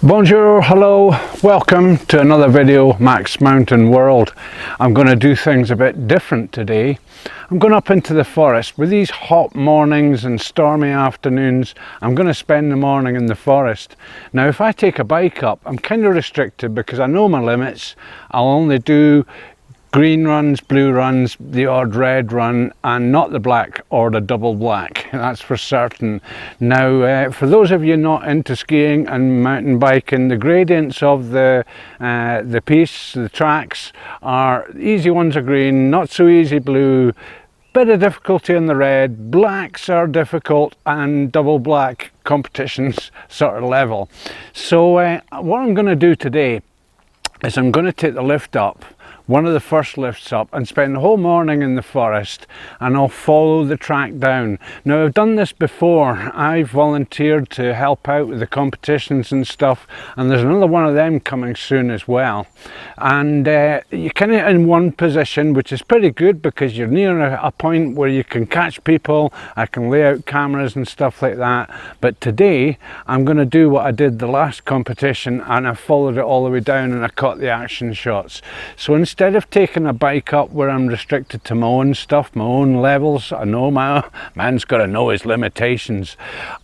Bonjour, hello, welcome to another video, Max Mountain World. I'm going to do things a bit different today. I'm going up into the forest. With these hot mornings and stormy afternoons, I'm going to spend the morning in the forest. Now if I take a bike up, I'm kind of restricted because I know my limits. I'll only do green runs, blue runs, the odd red run, and not the black or the double black, that's for certain. Now for those of you not into skiing and mountain biking, the gradients of the pistes, the tracks, are easy ones are green, not so easy blue, bit of difficulty in the red, blacks are difficult, and double black competitions sort of level. So what I'm going to do today is I'm going to take the lift up, one of the first lifts up, and spend the whole morning in the forest, and I'll follow the track down. Now I've done this before. I've volunteered to help out with the competitions and stuff, and there's another one of them coming soon as well. And you're kind of in one position, which is pretty good because you're near a point where you can catch people. I can lay out cameras and stuff like that. But today I'm going to do what I did the last competition, and I followed it all the way down and I caught the action shots. So instead of taking a bike up where I'm restricted to my own stuff, my own levels, I know my man's got to know his limitations.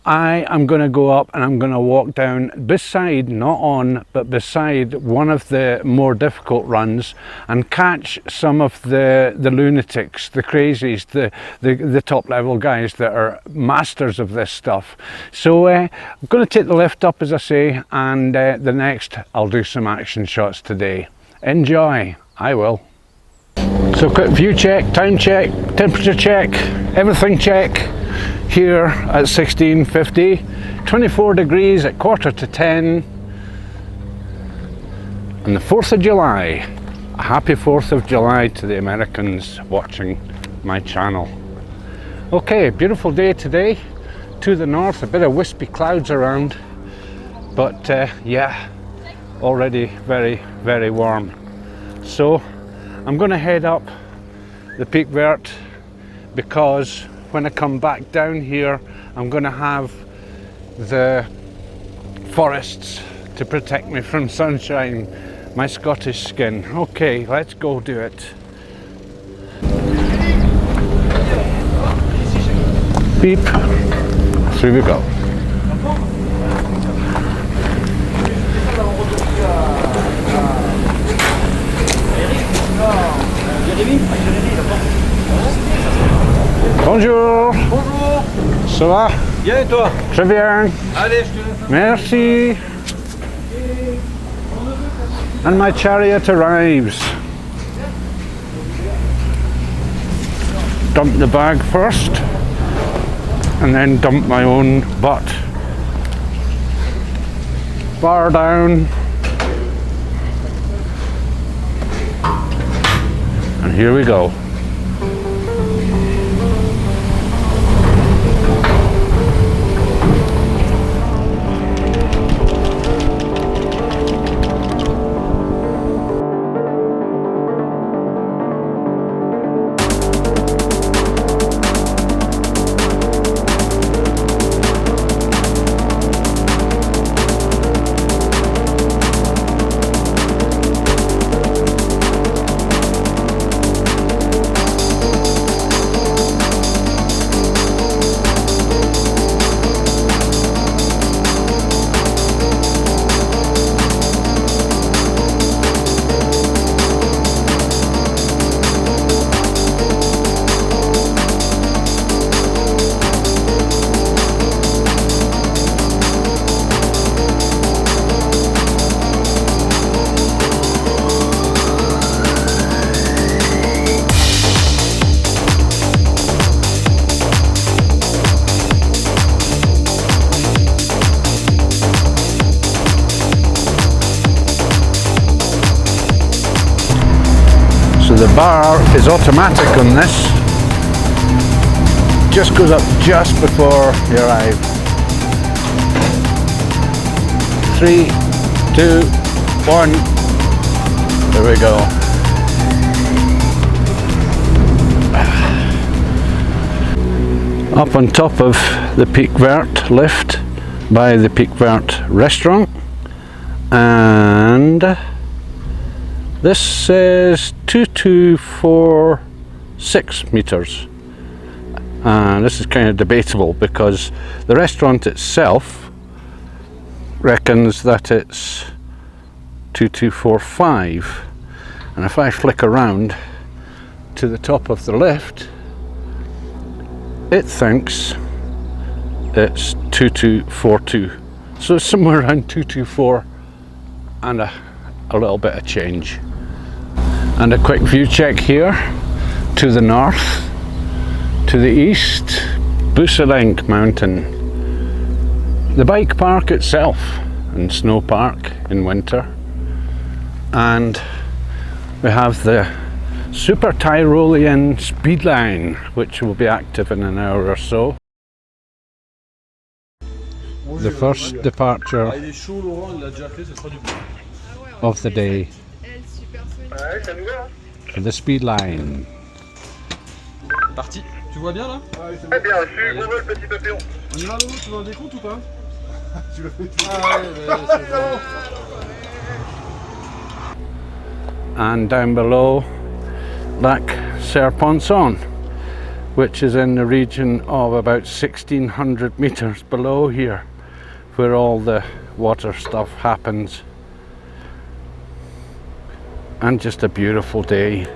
I am going to go up and I'm going to walk down beside, not on, but beside one of the more difficult runs and catch some of the lunatics, the crazies, the top level guys that are masters of this stuff. So I'm going to take the lift up, as I say, and the next I'll do some action shots today. Enjoy. I will. So quick view check, time check, temperature check, everything check here at 16:50, 24 degrees at 9:45, and the 4th of July. A happy 4th of July to the Americans watching my channel. Okay, beautiful day today. To the north, a bit of wispy clouds around, but yeah, already very, very warm. So I'm going to head up the Pic Vert because when I come back down here I'm going to have the forests to protect me from sunshine, my Scottish skin. Okay, let's go do it. Beep, through we go. Bonjour. Bonjour. Ça va? Bien et toi? Très bien. Allez, je te laisse. Merci. And my chariot arrives. Dump the bag first, and then dump my own butt. Bar down. And here we go. So the bar is automatic on this, just goes up just before you arrive. 3, 2, 1, there we go. Up on top of the Pic Vert lift by the Pic Vert restaurant, and this says 2246 meters, and this is kind of debatable because the restaurant itself reckons that it's 2245, and if I flick around to the top of the lift, it thinks it's 2242, so it's somewhere around 224 and a little bit of change. And a quick view check here to the north, to the east, Buselenk Mountain, the bike park itself and snow park in winter, and we have the Super Tyrolean speed line, which will be active in an hour or so. The first departure of the day for the speed line. Parti. Tu vois bien là? Très bien, suivez-moi le petit papillon. On y va Lolo, tu veux un décompte ou pas? Tu le fais tout. And down below, Lac Serponçon, which is in the region of about 1600 meters below here, where all the water stuff happens. And just a beautiful day.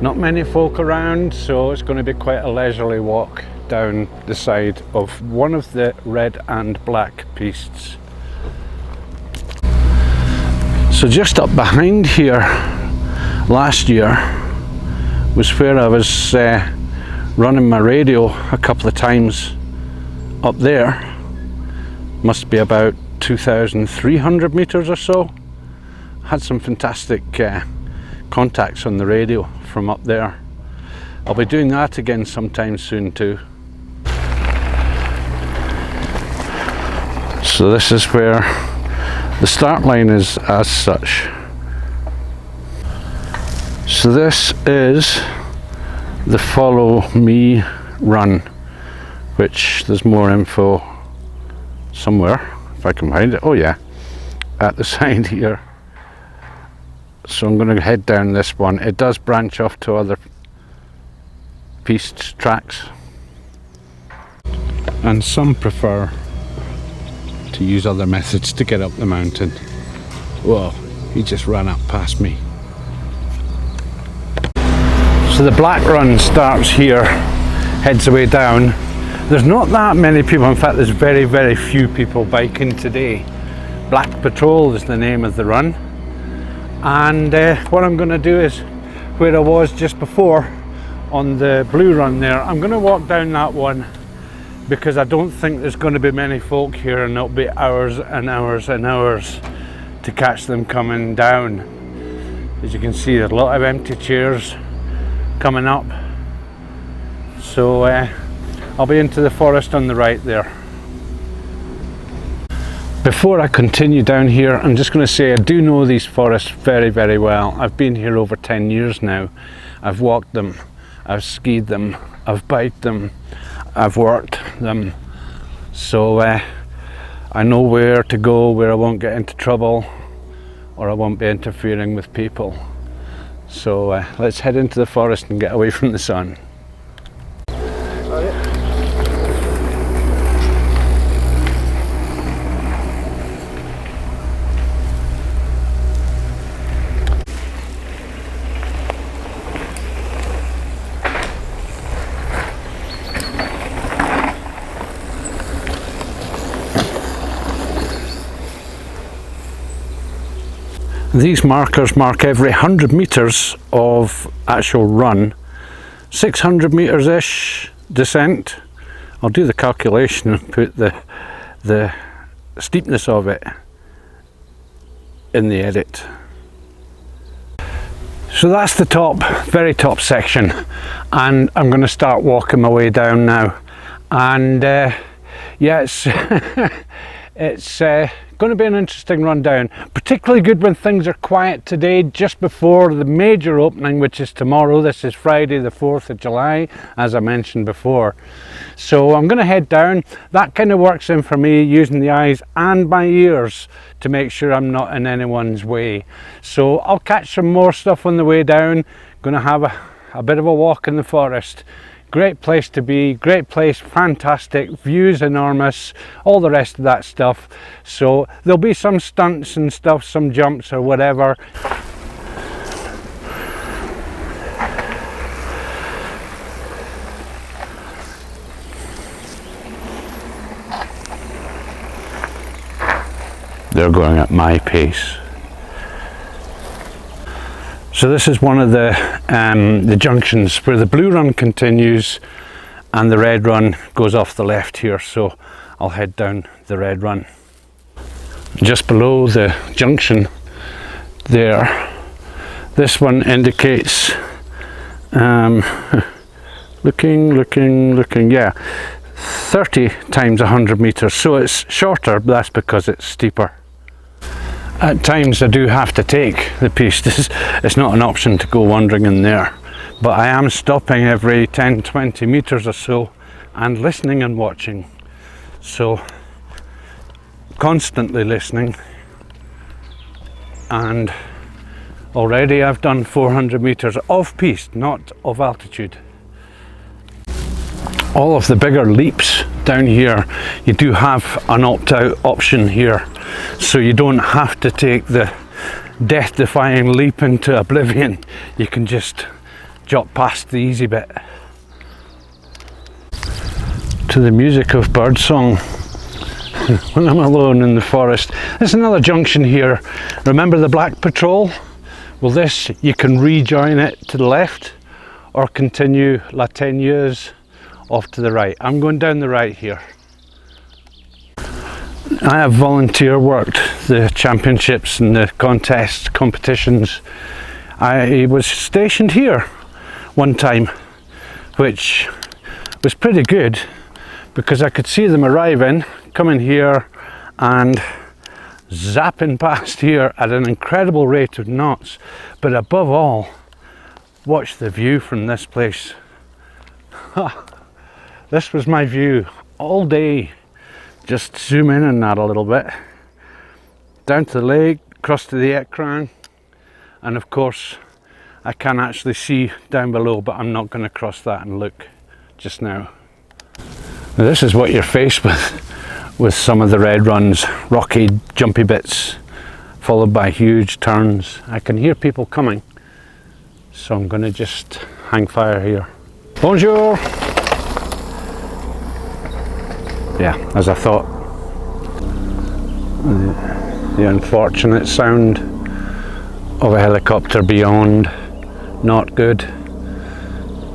Not many folk around, so it's going to be quite a leisurely walk down the side of one of the red and black pistes. So just up behind here last year was where I was running my radio a couple of times. Up there must be about 2,300 meters or so. Had some fantastic contacts on the radio from up there. I'll be doing that again sometime soon too. So this is where the start line is as such. So this is the Follow Me run, which there's more info somewhere, if I can find it. Oh yeah, at the side here. So I'm going to head down this one. It does branch off to other piste tracks, and some prefer to use other methods to get up the mountain. Whoa, he just ran up past me. So the black run starts here, heads away down. There's not that many people, in fact there's very, very few people biking today. Black Patrol is the name of the run. And what I'm going to do is, where I was just before on the blue run there, I'm going to walk down that one because I don't think there's going to be many folk here, and it'll be hours and hours and hours to catch them coming down. As you can see, there's a lot of empty chairs coming up. So I'll be into the forest on the right there. Before I continue down here, I'm just going to say I do know these forests very, very well. I've been here over 10 years now. I've walked them, I've skied them, I've biked them, I've worked them. So I know where to go, where I won't get into trouble, or I won't be interfering with people. So let's head into the forest and get away from the sun. These markers mark every 100 meters of actual run, 600 meters ish descent. I'll do the calculation and put the steepness of it in the edit. So that's the top, very top section, and I'm going to start walking my way down now. And yeah, It's going to be an interesting run down, particularly good when things are quiet today, just before the major opening, which is tomorrow. This is Friday the 4th of July, as I mentioned before. So I'm going to head down. That kind of works in for me, using the eyes and my ears to make sure I'm not in anyone's way. So I'll catch some more stuff on the way down. Going to have a bit of a walk in the forest. Great place to be, great place, fantastic, views enormous, all the rest of that stuff. So there'll be some stunts and stuff, some jumps or whatever. They're going at my pace. So this is one of the junctions where the blue run continues and the red run goes off the left here, so I'll head down the red run. Just below the junction there, this one indicates looking, yeah, 30 times 100 meters, so it's shorter, but that's because it's steeper. At times I do have to take the pistes. It's not an option to go wandering in there, but I am stopping every 10-20 meters or so and listening and watching. So constantly listening, and already I've done 400 meters of piste, not of altitude. All of the bigger leaps down here, you do have an opt-out option here, so you don't have to take the death-defying leap into oblivion. You can just jot past the easy bit. To the music of birdsong when I'm alone in the forest. There's another junction here. Remember the Black Patrol? Well, this, you can rejoin it to the left or continue La Teigneuse off to the right. I'm going down the right here. I have volunteer worked the championships and the contests, competitions. I was stationed here one time, which was pretty good because I could see them arriving, coming here and zapping past here at an incredible rate of knots. But above all, watch the view from this place. This was my view all day. Just zoom in on that a little bit. Down to the lake, across to the Écran, and of course I can actually see down below, but I'm not going to cross that and look just now. Now this is what you're faced with some of the red runs. Rocky, jumpy bits, followed by huge turns. I can hear people coming, so I'm going to just hang fire here. Bonjour! Yeah, as I thought. The unfortunate sound of a helicopter beyond, not good.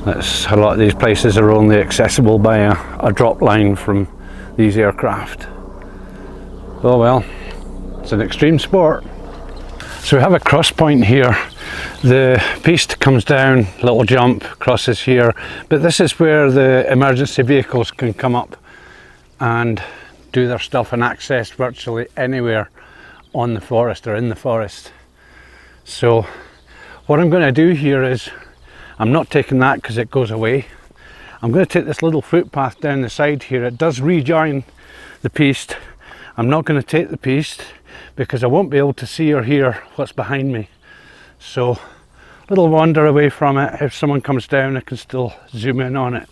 That's, a lot of these places are only accessible by a drop line from these aircraft. Oh well, it's an extreme sport. So we have a cross point here. The piste comes down, little jump, crosses here, but this is where the emergency vehicles can come up and do their stuff and access virtually anywhere on the forest or in the forest. So what I'm going to do here is, I'm not taking that because it goes away. I'm going to take this little footpath down the side here. It does rejoin the piste. I'm not going to take the piste because I won't be able to see or hear what's behind me. So a little wander away from it. If someone comes down, I can still zoom in on it.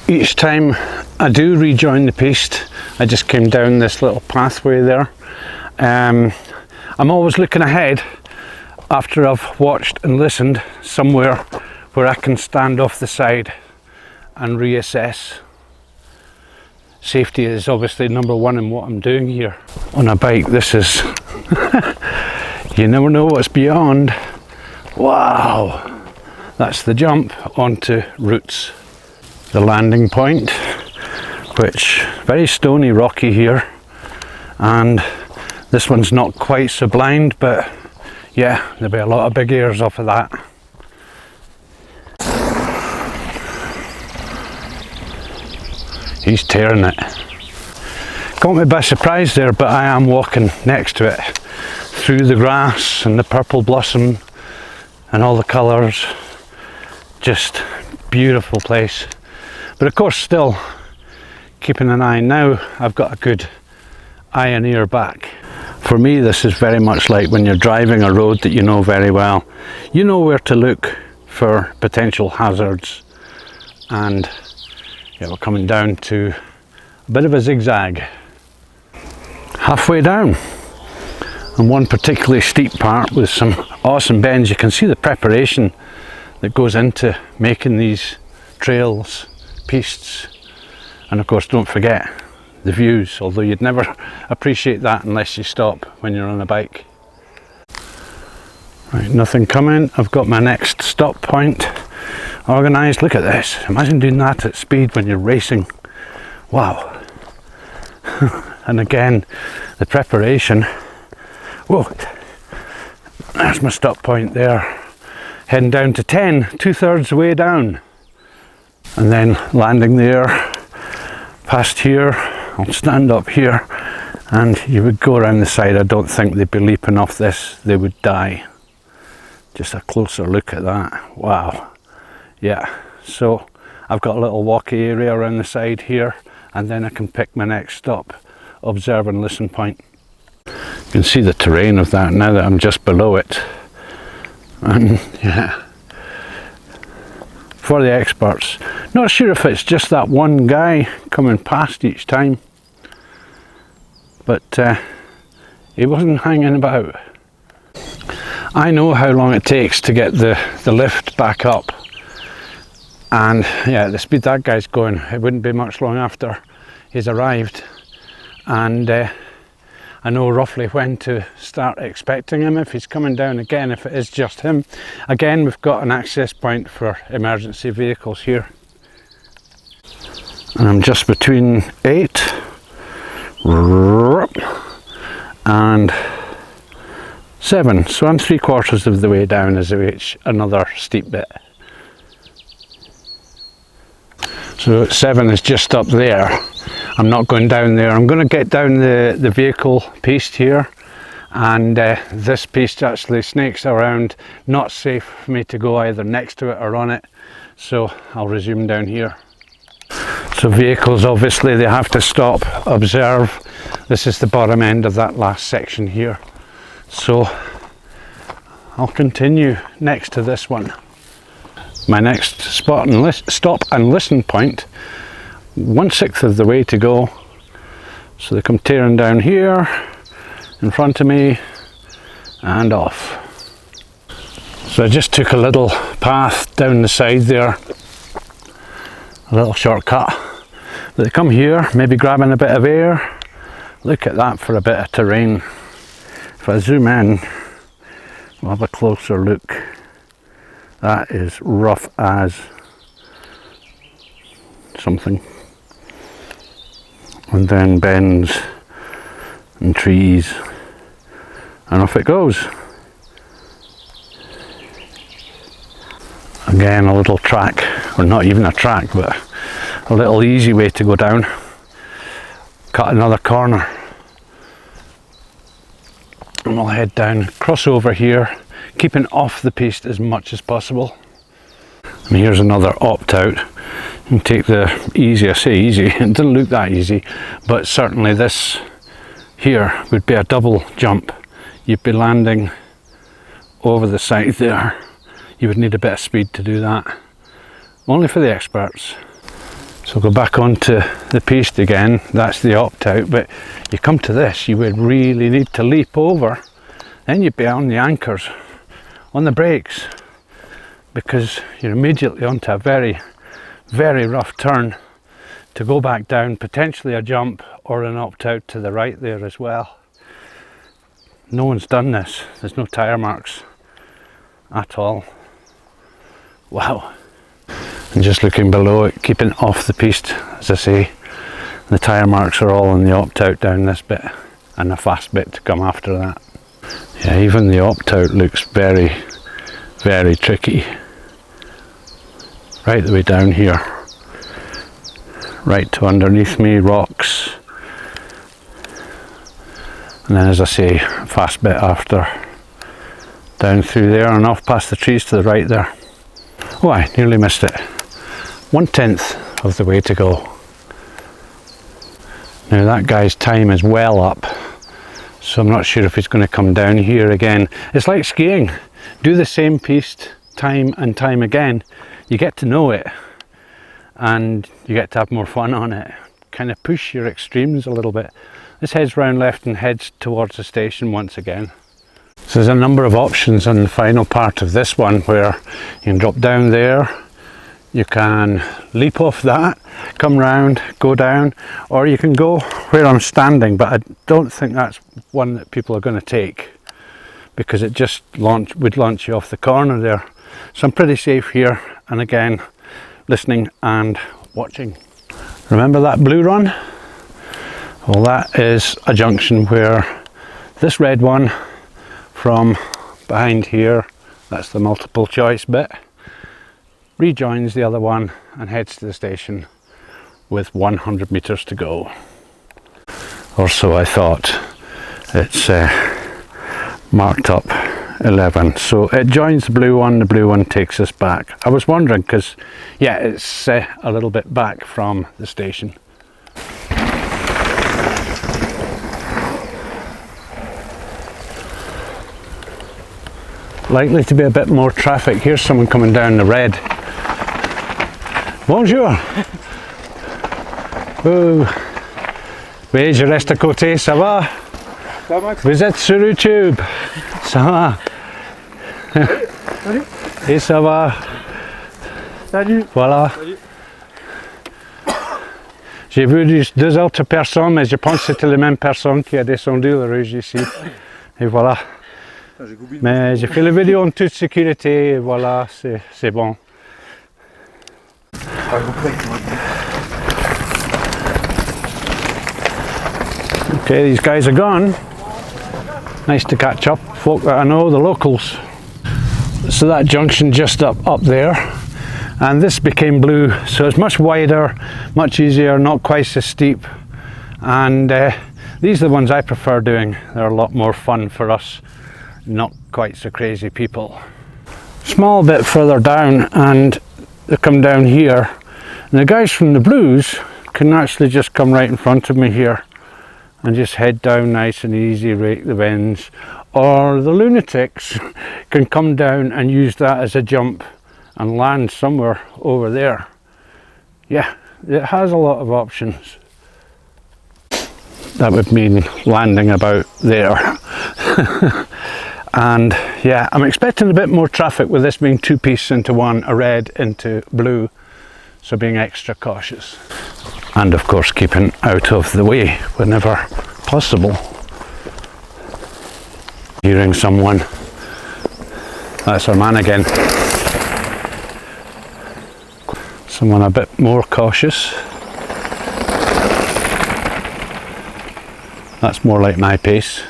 Each time I do rejoin the piste, I just came down this little pathway there. I'm always looking ahead after I've watched and listened, somewhere where I can stand off the side and reassess. Safety is obviously number one in what I'm doing here. On a bike, this is, you never know what's beyond. Wow, that's the jump onto roots. The landing point, which very stony, rocky here, and this one's not quite so blind, but yeah, there'll be a lot of big ears off of that. He's tearing it. Caught me by surprise there, but I am walking next to it, through the grass and the purple blossom and all the colours. Just beautiful place. But of course still keeping an eye. Now I've got a good eye and ear back. For me this is very much like when you're driving a road that you know very well. You know where to look for potential hazards, and yeah, we're coming down to a bit of a zigzag. Halfway down, and one particularly steep part with some awesome bends. You can see the preparation that goes into making these trails, pistes, and of course don't forget the views, although you'd never appreciate that unless you stop when you're on a bike. Right, nothing coming. I've got my next stop point organised. Look at this, imagine doing that at speed when you're racing. Wow. And again, the preparation. Whoa, there's my stop point there. Heading down to 10, 2/3 way down. And then landing there, past here. I'll stand up here and you would go around the side. I don't think they'd be leaping off this, they would die. Just a closer look at that. Wow. Yeah, so I've got a little walkie area around the side here, and then I can pick my next stop, observe and listen point. You can see the terrain of that now that I'm just below it. And yeah, for the experts. Not sure if it's just that one guy coming past each time, but he wasn't hanging about. I know how long it takes to get the lift back up, and yeah, the speed that guy's going, it wouldn't be much long after he's arrived, and I know roughly when to start expecting him if he's coming down again, if it is just him. Again, we've got an access point for emergency vehicles here. And I'm just between 8 and 7, so I'm 3/4 of the way down as I reach another steep bit. So 7 is just up there. I'm not going down there. I'm going to get down the vehicle piste here, and this piste actually snakes around, not safe for me to go either next to it or on it, so I'll resume down here. So vehicles, obviously they have to stop, observe. This is the bottom end of that last section here, so I'll continue next to this one. My next stop and listen point, 1/6 of the way to go. So they come tearing down here in front of me and off. So I just took a little path down the side there, a little shortcut. But they come here, maybe grabbing a bit of air. Look at that for a bit of terrain. If I zoom in, we'll have a closer look. That is rough as something. And then bends and trees, and off it goes. Again, a little track, or not even a track, but a little easy way to go down. Cut another corner, and we'll head down, cross over here, keeping off the piste as much as possible. And here's another opt-out. You can take the easy, I say easy, it doesn't look that easy, but certainly this here would be a double jump. You'd be landing over the side there. You would need a bit of speed to do that. Only for the experts. So go back onto the piste again, that's the opt-out, but you come to this, you would really need to leap over, then you'd be on the anchors, on the brakes, because you're immediately onto a very, very rough turn to go back down, potentially a jump or an opt-out to the right there as well. No one's done this, there's no tyre marks at all. Wow. And just looking below it, keeping off the piste, as I say, the tyre marks are all on the opt-out down this bit, and a fast bit to come after that. Yeah, even the opt-out looks very, very tricky. Right the way down here, right to underneath me, rocks, And then, as I say, fast bit after, down through there and off past the trees to the right there. Oh, I nearly missed it. 1/10 of the way to go. Now that guy's time is well up, so I'm not sure if he's going to come down here again. It's like skiing. Do the same piste time and time again. You get to know it and you get to have more fun on it. Kind of push your extremes a little bit. This heads round left and heads towards the station once again. So there's a number of options on the final part of this one, where you can drop down there, you can leap off that, come round, go down, or you can go where I'm standing, but I don't think that's one that people are going to take, because it just would launch you off the corner there. So I'm pretty safe here, and again, listening and watching. Remember that blue run? Well, that is a junction where this red one from behind here, that's the multiple choice bit, rejoins the other one and heads to the station with 100 meters to go. Or so I thought. It's marked up 11, so it joins the blue one takes us back. I was wondering, because yeah, it's a little bit back from the station. Likely to be a bit more traffic. Here's someone coming down the red. Bonjour. Oh. Oui, je reste à côté, ça va? Ça va, Max? Vous êtes sur YouTube? Ça va? Salut. Et ça va? Salut. Voilà. Salut. J'ai vu deux autres personnes, mais je pense que c'était la même personne qui a descendu la rue ici. Et voilà. Mais j'ai fait la vidéo en toute sécurité, et voilà, c'est bon. Okay, these guys are gone. Nice to catch up, folk that I know, the locals. So that junction just up there, and this became blue, so it's much wider, much easier, not quite so steep, and these are the ones I prefer doing. They're a lot more fun for us, not quite so crazy people. Small bit further down, and they come down here, and the guys from the blues can actually just come right in front of me here and just head down nice and easy, rake the bends, or the lunatics can come down and use that as a jump and land somewhere over there. Yeah, it has a lot of options. That would mean landing about there. And yeah, I'm expecting a bit more traffic with this being two pieces into one, a red into blue, so being extra cautious. And of course keeping out of the way whenever possible. Hearing someone. That's our man again. Someone a bit more cautious. That's more like my pace.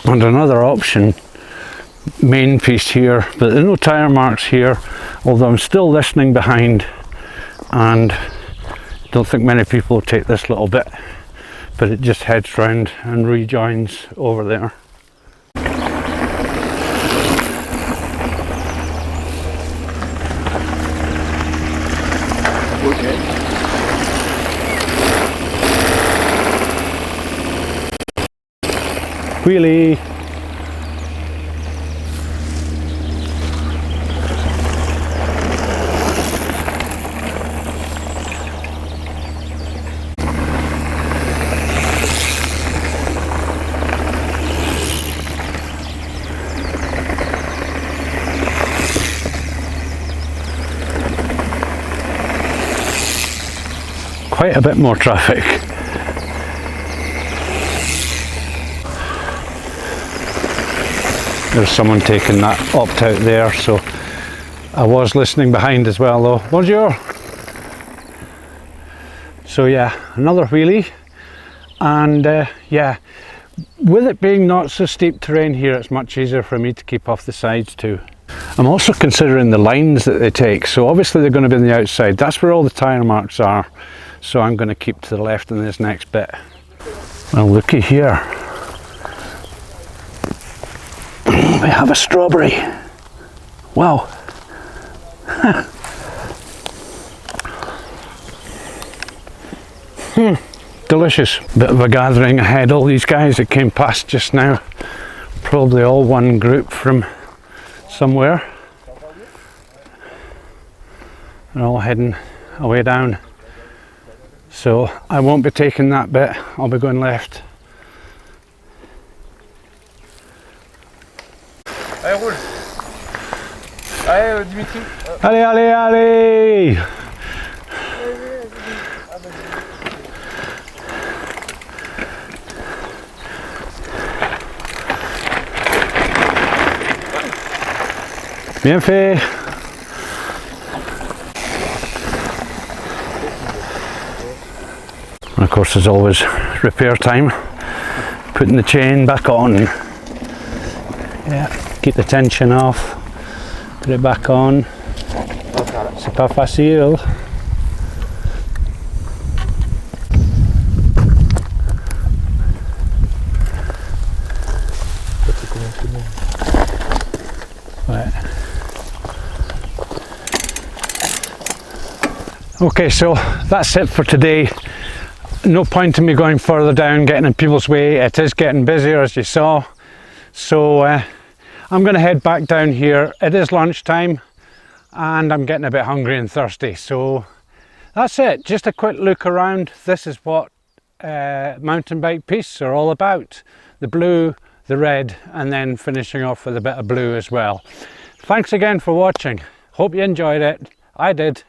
And another option, main piece here, but there are no tyre marks here, although I'm still listening behind, and don't think many people take this little bit, but it just heads round and rejoins over there. Okay. Wheelie! Quite a bit more traffic. There's someone taking that opt out there, so I was listening behind as well though. Bonjour! So yeah, another wheelie, and yeah, with it being not so steep terrain here, it's much easier for me to keep off the sides too. I'm also considering the lines that they take, so obviously they're going to be on the outside. That's where all the tyre marks are, so I'm going to keep to the left in this next bit. Well, looky here. We have a strawberry. Wow. Delicious. Bit of a gathering ahead. All these guys that came past just now, probably all one group from somewhere. They're all heading away down. So I won't be taking that bit. I'll be going left. Allez, roule. Allez, Dimitri. Allez, allez, allez! Bien fait! And of course, there's always repair time. Putting the chain back on. Yeah, keep the tension off. Put it back on. C'est pas facile. Right. Okay, so that's it for today. No point in me going further down, getting in people's way. It is getting busier, as you saw. So I'm going to head back down here. It is lunchtime and I'm getting a bit hungry and thirsty. So that's it. Just a quick look around. This is what mountain bike pistes are all about. The blue, the red, and then finishing off with a bit of blue as well. Thanks again for watching. Hope you enjoyed it. I did.